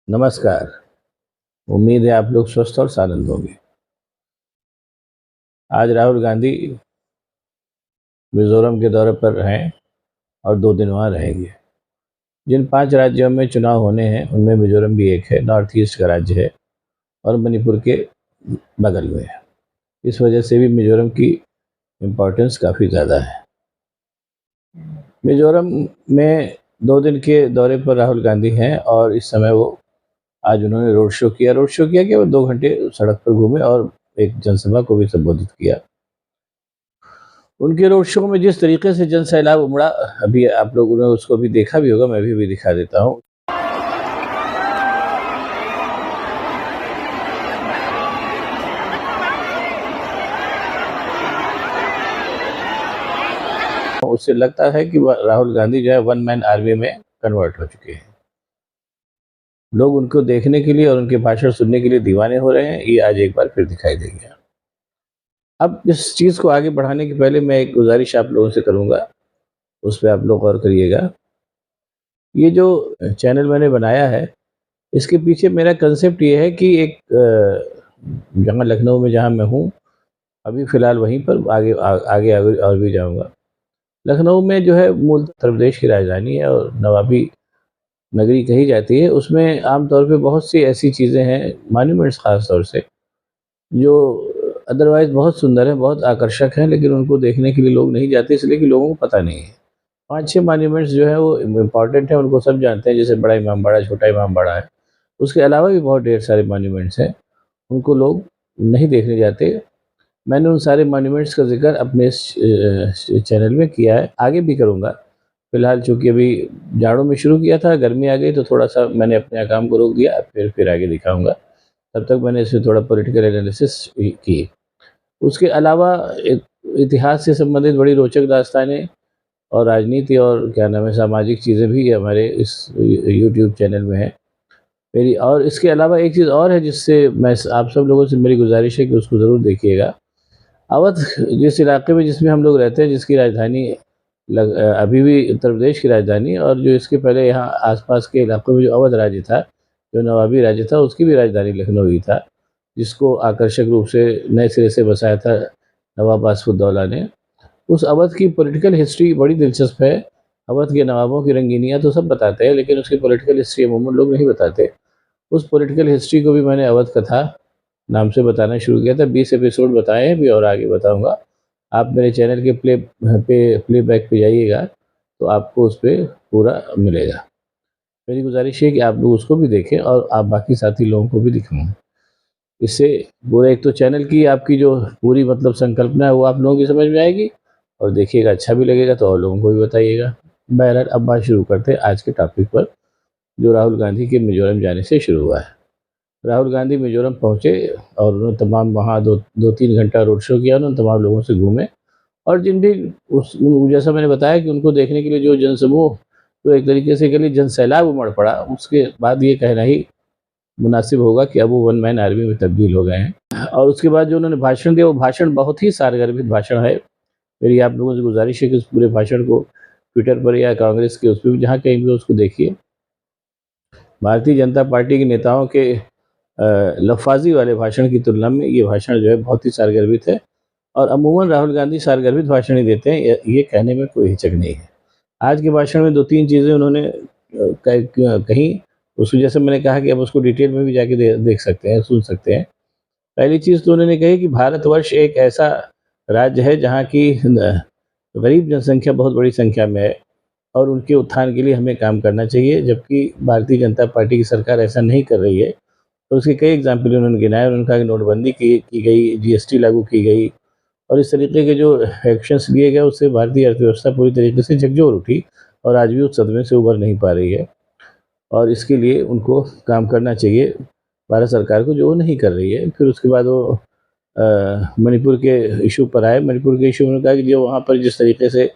नमस्कार। उम्मीद है आप लोग स्वस्थ और सानंद होंगे। आज राहुल गांधी मिज़ोरम के दौरे पर हैं और 2 दिन वहाँ रहेंगे। जिन 5 राज्यों में चुनाव होने हैं, उनमें मिज़ोरम भी एक है, नॉर्थ ईस्ट का राज्य है और मणिपुर के बगल में है। इस वजह से भी मिज़ोरम की इम्पोर्टेंस काफ़ी ज़्यादा है। मिज़ोरम में 2 दिन के दौरे पर राहुल गांधी हैं और इस समय वो आज उन्होंने रोड शो किया। रोड शो किया कि वो 2 घंटे सड़क पर घूमे और एक जनसभा को भी संबोधित किया। उनके रोड शो में जिस तरीके से जन सैलाब उमड़ा, अभी आप लोगों ने उसको भी देखा भी होगा, मैं भी दिखा देता हूँ। उससे लगता है कि राहुल गांधी जो है वन मैन आर्मी में कन्वर्ट हो चुके हैं। लोग उनको देखने के लिए और उनके भाषण सुनने के लिए दीवाने हो रहे हैं, ये आज एक बार फिर दिखाई देंगे। अब इस चीज़ को आगे बढ़ाने के पहले मैं एक गुजारिश आप लोगों से करूँगा, उस पे आप लोग गौर करिएगा। ये जो चैनल मैंने बनाया है, इसके पीछे मेरा कंसेप्ट ये है कि एक जहाँ लखनऊ में जहाँ मैं हूँ, अभी फ़िलहाल वहीं पर आगे और भी जाऊँगा। लखनऊ में जो है मूल उत्तर प्रदेश की राजधानी है और नवाबी नगरी कही जाती है। उसमें आम तौर पे बहुत सी ऐसी चीज़ें हैं, मॉन्यूमेंट्स ख़ास तौर से, जो अदरवाइज़ बहुत सुंदर हैं, बहुत आकर्षक हैं, लेकिन उनको देखने के लिए लोग नहीं जाते इसलिए कि लोगों को पता नहीं है। 5-6 मॉन्यूमेंट्स जो हैं वो इम्पोर्टेंट हैं, उनको सब जानते हैं, जैसे बड़ा इमामबाड़ा, छोटा इमामबाड़ा है। उसके अलावा भी बहुत ढेर सारे मॉन्यूमेंट्स हैं, उनको लोग नहीं देखने जाते। मैंने उन सारे मॉन्यूमेंट्स का ज़िक्र अपने इस चैनल में किया है, आगे भी करूँगा। फ़िलहाल चूँकि अभी जाड़ों में शुरू किया था, गर्मी आ गई तो थोड़ा-सा मैंने अपने काम को रोक दिया, फिर आगे दिखाऊँगा। तब तक मैंने इसमें थोड़ा पॉलिटिकल एनालिसिस की। उसके अलावा एक इतिहास से संबंधित बड़ी रोचक दास्तानें और राजनीति और क्या नाम है, सामाजिक चीज़ें भी हमारे इस यूट्यूब चैनल में हैं। मेरी और इसके अलावा एक चीज़ और है जिससे मैं आप सब लोगों से मेरी गुज़ारिश है कि उसको ज़रूर देखिएगा। अवध जिस इलाके में जिसमें हम लोग रहते हैं, जिसकी राजधानी अभी भी उत्तर प्रदेश की राजधानी, और जो इसके पहले यहाँ आस-पास के इलाकों में जो अवध राज्य था, जो नवाबी राज्य था, उसकी भी राजधानी लखनऊ ही था, जिसको आकर्षक रूप से नए सिरे से बसाया था नवाब आसिफउद्दौला ने। उस अवध की पॉलिटिकल हिस्ट्री बड़ी दिलचस्प है। अवध के नवाबों की रंगीनियाँ तो सब बताते हैं, लेकिन उसकी पॉलिटिकल हिस्ट्री अमूमन लोग नहीं बताते। उस पॉलिटिकल हिस्ट्री को भी मैंने अवध कथा नाम से बताना शुरू किया था। 20 एपिसोड बताए हैं भी और आगे बताऊँगा। आप मेरे चैनल के प्लेबैक पे जाइएगा, तो आपको उस पे पूरा मिलेगा। मेरी गुज़ारिश है कि आप लोग उसको भी देखें और आप बाकी साथी लोगों को भी दिखाएँ। इससे पूरा एक तो चैनल की आपकी जो पूरी मतलब संकल्पना है, वो आप लोगों की समझ में आएगी और देखिएगा, अच्छा भी लगेगा तो और लोगों को भी बताइएगा। बहरहाल अब बात शुरू करते हैं आज के टॉपिक पर, जो राहुल गांधी के मिज़ोरम जाने से शुरू हुआ है। राहुल गांधी मिज़ोरम पहुँचे और उन्होंने तमाम वहाँ 2-3 घंटा रोड शो किया, उन्होंने तमाम लोगों से घूमे और जिन भी जैसा मैंने बताया कि उनको देखने के लिए जो जनसमूह, तो एक तरीके से कह लीजिए जनसैलाब उमड़ पड़ा, उसके बाद ये कहना ही मुनासिब होगा कि अब वो वन मैन आर्मी में तब्दील हो गए हैं। और उसके बाद जो उन्होंने भाषण दिया, वो भाषण बहुत ही सारगर्भित भाषण है। मेरी आप लोगों से गुजारिश है कि उस पूरे भाषण को ट्विटर पर या कांग्रेस के उस पे भी, जहाँ कहीं भी उसको देखिए। भारतीय जनता पार्टी के नेताओं के लफ़ाज़ी वाले भाषण की तुलना में ये भाषण जो है बहुत ही सारगर्भित है और अमूमन राहुल गांधी सारगर्भित भाषण ही देते हैं, ये कहने में कोई हिचक नहीं है। आज के भाषण में 2-3 चीज़ें उन्होंने कहीं, उसको जैसे मैंने कहा कि अब उसको डिटेल में भी जाके देख सकते हैं, सुन सकते हैं। पहली चीज़ तो उन्होंने कही कि भारतवर्ष एक ऐसा राज्य है जहाँ की गरीब जनसंख्या बहुत बड़ी संख्या में है और उनके उत्थान के लिए हमें काम करना चाहिए, जबकि भारतीय जनता पार्टी की सरकार ऐसा नहीं कर रही है। तो उसके कई एग्ज़ाम्पल उन्होंने गिनाए। उन्होंने कहा कि नोटबंदी की गई, जीएसटी लागू की गई और इस तरीके के जो एक्शंस लिए गए, उससे भारतीय अर्थव्यवस्था पूरी तरीके से झकझोर उठी और आज भी उस सदमे से उभर नहीं पा रही है और इसके लिए उनको काम करना चाहिए भारत सरकार को, जो वो नहीं कर रही है। फिर उसके बाद वो मणिपुर के इशू पर आए। मणिपुर के इशू में कहा कि जो वहाँ पर जिस तरीके से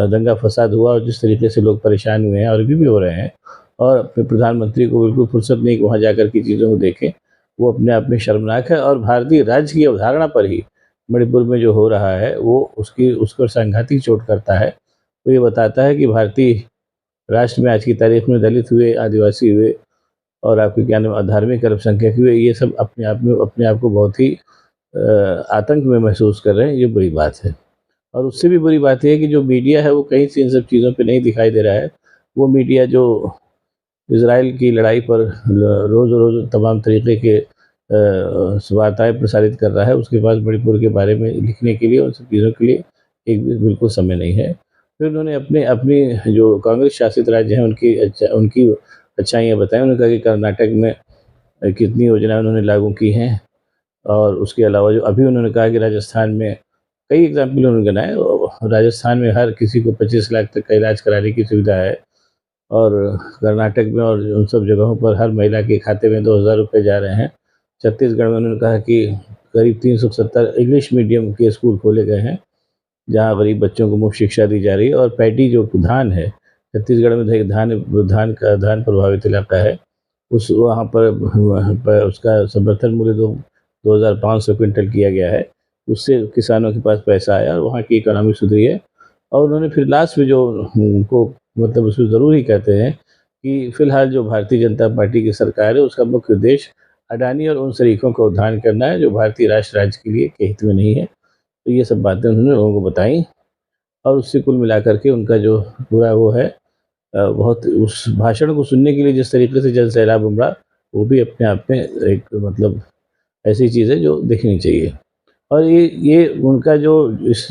दंगा फसाद हुआ और जिस तरीके से लोग परेशान हुए हैं और अभी भी हो रहे हैं, और अपने प्रधानमंत्री को बिल्कुल फुर्सत नहीं कि वहाँ जाकर की चीज़ों को देखें, वो अपने आप में शर्मनाक है और भारतीय राज्य की अवधारणा पर ही मणिपुर में जो हो रहा है वो उसकी उस पर सांघातिक चोट करता है। तो ये बताता है कि भारतीय राष्ट्र में आज की तारीख में दलित हुए, आदिवासी हुए और आपके क्या नाम धार्मिक अल्पसंख्यक हुए, ये सब अपने आप को बहुत ही आतंक में महसूस कर रहे हैं। ये बुरी बात है। और उससे भी बुरी बात ये है कि जो मीडिया है वो कहीं से इन सब चीज़ों पे नहीं दिखाई दे रहा है। वो मीडिया जो इज़राइल की लड़ाई पर रोज़-रोज़ तमाम तरीक़े के वार्ताएँ प्रसारित कर रहा है, उसके पास मणिपुर के बारे में लिखने के लिए उन सब चीज़ों के लिए एक भी बिल्कुल समय नहीं है। फिर उन्होंने अपनी जो कांग्रेस शासित राज्य हैं उनकी अच्छाइयाँ बताई। उन्होंने कहा कि कर्नाटक में कितनी योजनाएँ उन्होंने लागू की हैं और उसके अलावा जो अभी उन्होंने कहा कि राजस्थान में कई एग्ज़ाम्पल उन्होंने गिनाए। राजस्थान में हर किसी को 25 लाख तक का इलाज कराने की सुविधा है और कर्नाटक में और उन सब जगहों पर हर महिला के खाते में 2000 रुपये जा रहे हैं। छत्तीसगढ़ में उन्होंने कहा कि करीब 370 इंग्लिश मीडियम के स्कूल खोले गए हैं, जहाँ गरीब बच्चों को मुफ्त शिक्षा दी जा रही है। और पैडी जो धान है, छत्तीसगढ़ में देखिए धान प्रभावित इलाका है, वहाँ पर उसका समर्थन मूल्य 2500 क्विंटल किया गया है। उससे किसानों के पास पैसा आया और वहाँ की इकोनॉमी सुधरी है। और उन्होंने फिर लास्ट में जो उनको मतलब उसमें ज़रूर ही कहते हैं कि फ़िलहाल जो भारतीय जनता पार्टी की सरकार है, उसका मुख्य उद्देश्य अडानी और उन शरीकों का उद्धार करना है, जो भारतीय राष्ट्र राज्य के लिए के हित में नहीं है। तो ये सब बातें उन्होंने लोगों को बताई और उससे कुल मिलाकर के उनका जो पूरा वो है बहुत उस भाषण को सुनने के लिए जिस तरीके से जन सैलाब उमड़ा, वो भी अपने आप में एक मतलब ऐसी चीज़ है जो देखनी चाहिए। और ये उनका जो इस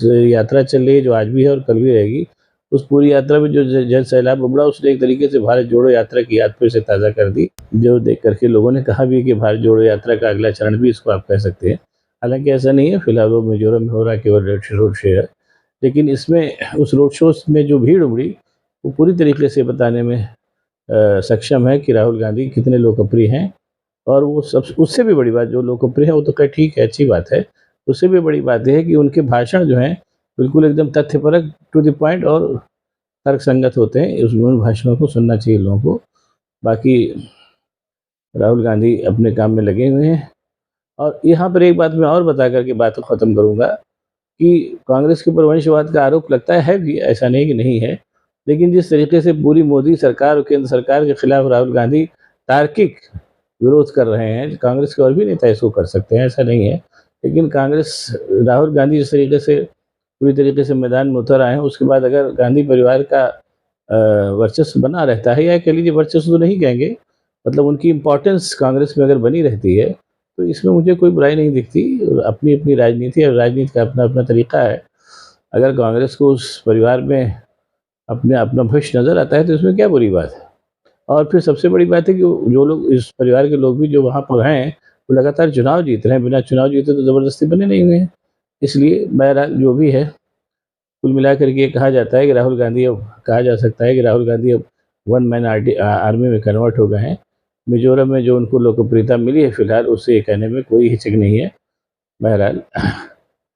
यात्रा चल रही है, जो आज भी है और कल भी रहेगी, उस पूरी यात्रा में जो जन सैलाब उमड़ा, उसने एक तरीके से भारत जोड़ो यात्रा की याद फिर से ताज़ा कर दी, जो देख कर के लोगों ने कहा भी कि भारत जोड़ो यात्रा का अगला चरण भी इसको आप कह सकते हैं। हालाँकि ऐसा नहीं है, फिलहाल वो मिज़ोरम में हो रहा है, केवल रोड शो है। लेकिन इसमें उस रोड शो में जो भीड़ उमड़ी, वो पूरी तरीके से बताने में सक्षम है कि राहुल गांधी कितने लोकप्रिय हैं। और वो सब उससे भी बड़ी बात, जो लोकप्रिय है वो तो खैर ठीक है, अच्छी बात है। उससे भी बड़ी बात ये है कि उनके भाषण जो हैं बिल्कुल एकदम तथ्यपरक, टू द पॉइंट और तर्कसंगत होते हैं। उन भाषणों को सुनना चाहिए लोगों को। बाकी राहुल गांधी अपने काम में लगे हुए हैं। और यहाँ पर एक बात मैं और बता कर के बात को ख़त्म करूँगा कि कांग्रेस के ऊपर वंशवाद का आरोप लगता है भी, ऐसा नहीं कि नहीं है। लेकिन जिस तरीके से पूरी मोदी सरकार और केंद्र सरकार के खिलाफ राहुल गांधी तार्किक विरोध कर रहे हैं, कांग्रेस के और भी नेता इसको कर सकते हैं, ऐसा नहीं है। लेकिन राहुल गांधी जिस तरीके से पूरी तरीके से मैदान में उतर आए हैं, उसके बाद अगर गांधी परिवार का वर्चस्व बना रहता है, या कह लीजिए वर्चस्व तो नहीं कहेंगे, मतलब उनकी इम्पोर्टेंस कांग्रेस में अगर बनी रहती है, तो इसमें मुझे कोई बुराई नहीं दिखती। अपनी राजनीति और राजनीति का अपना तरीका है। अगर कांग्रेस को उस परिवार में अपना भविष्य नज़र आता है, तो इसमें क्या बुरी बात है। और फिर सबसे बड़ी बात है कि जो लोग इस परिवार के लोग भी जो वहाँ पर हैं, वो लगातार चुनाव जीत रहे हैं। बिना चुनाव जीते तो ज़बरदस्ती बने नहीं हुए हैं। इसलिए बहरहाल जो भी है, कुल मिलाकर के कहा जाता है कि राहुल गांधी अब कहा जा सकता है कि राहुल गांधी अब वन मैन आर्मी में कन्वर्ट हो गए हैं। मिज़ोरम में जो उनको लोकप्रियता मिली है फिलहाल, उससे ये कहने में कोई हिचक नहीं है। बहरहाल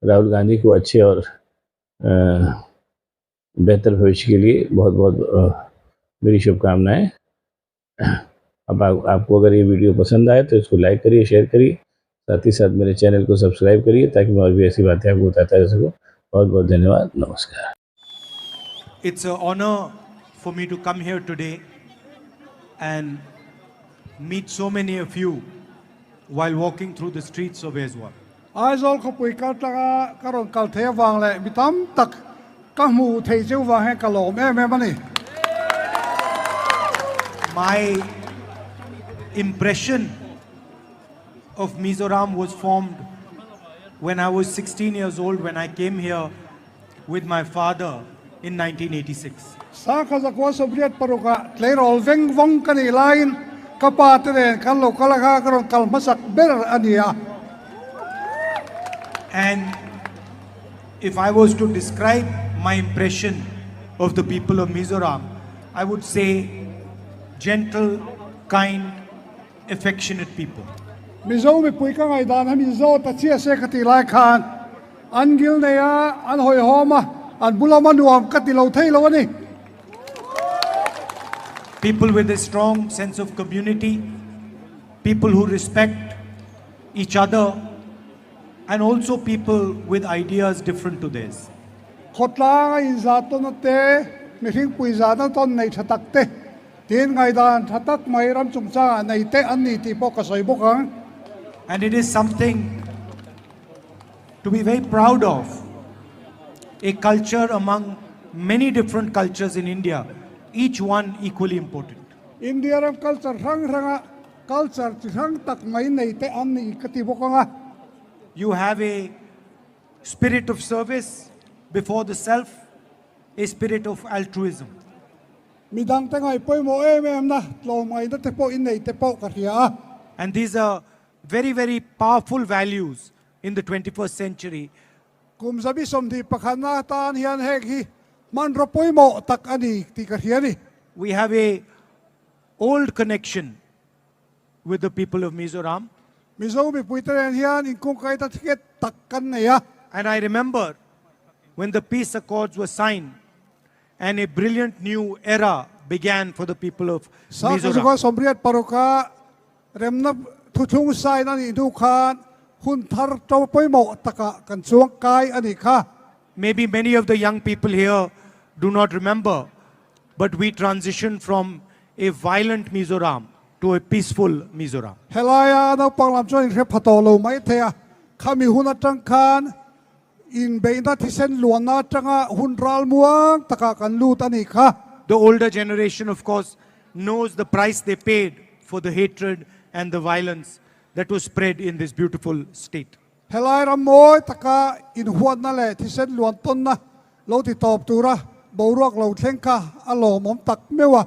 राहुल गांधी को अच्छे और बेहतर भविष्य के लिए बहुत-बहुत मेरी शुभकामनाएँ। अब आपको अगर ये वीडियो पसंद आए तो इसको लाइक करिए, शेयर करिए। साथ ही साथ मेरे चैनल को सब्सक्राइब करिए, ताकि मैं और भी ऐसी बातें आपको बताता रह सकूँ। बहुत-बहुत धन्यवाद। नमस्कार। It's an honor for me to come here today and meet so many of you while walking through the streets of Ezwa. Aizol ko pui kal taka karon kal the wang le bitam tak ka mu thei chu wang he kalom mani. My impression of Mizoram was formed when I was 16 years old, when I came here with my father in 1986. Sa ka zakwa Soviet paruka tlerol veng vong kani lain kapatire kan lokal ka karon kal masak ber ania. And if I was to describe my impression of the people of Mizoram, I would say gentle, kind, affectionate people. Mizo mi pui ka ngai dan ha mizo ta chia se khati lai khan an gil ne ya an hoi homa an bulama nuam kati lo thei lo ni. People with a strong sense of community, people who respect each other, and also people with ideas different to theirs. Khotla ngai za to na te มีทิ้งปุยจาตั้งต้นในชะตักเตตีนไงดานชะตักไม่รำจุงจ้าในเตอันนี้ที่พวกกระสอยพวกกัน And it is something to be very proud of. A culture among many different cultures in India, each one equally important. อินเดียรำ culture ทั้งculture ทั้งตักไม่ในเตอันนี้กติพวกกัน You have a spirit of service before the self, a spirit of altruism. มีดังแต่ไงป่วยโมเอเมมนะลงไม่ได้เตปอินในเตปกระเทีย And these are very, very powerful values in the 21st century. กุมสบิสมที่ประคันนาตานเฮียนเฮกฮีมันรป่วยโมตักอันนี้ที่กระเทียนี่ We have a old connection with the people of Mizoram. มิโซมีปุยเตเรนเฮียนอินกุงไกตัดเกตตักกันเนี่ย And I remember when the peace accords were signed and a brilliant new era began for the people of สักสุก Mizoram. สมเรียดปรุกาเรมนับทุ่งไซนั่นอินทุกขานหุ่นทาร์เจ้าป่วยโมตะกะกันช่วงกายอันนี้ค่ะ Maybe many of the young people here do not remember, but we transitioned from a violent Mizoram to a peaceful Mizoram. เฮลายาเราปังลำช่วยเรียบพัตโตโลไม่เทียข้ามีหุ่นจังคานอินเบย์นัดที่เส้นหลวงนัดจังหุ่นรัลมวงตะกะกันลูตันนี่ค่ะ The older generation, of course, knows the price they paid for the hatred and the violence that was spread in this beautiful state. เฮลายรำมวยตะกะอินหัวนั่นแหละที่เส้นหลวงต้นนะเราติดตอบตัวระบรวกเราเท่งค่ะอโลมอมตักไม่ว่า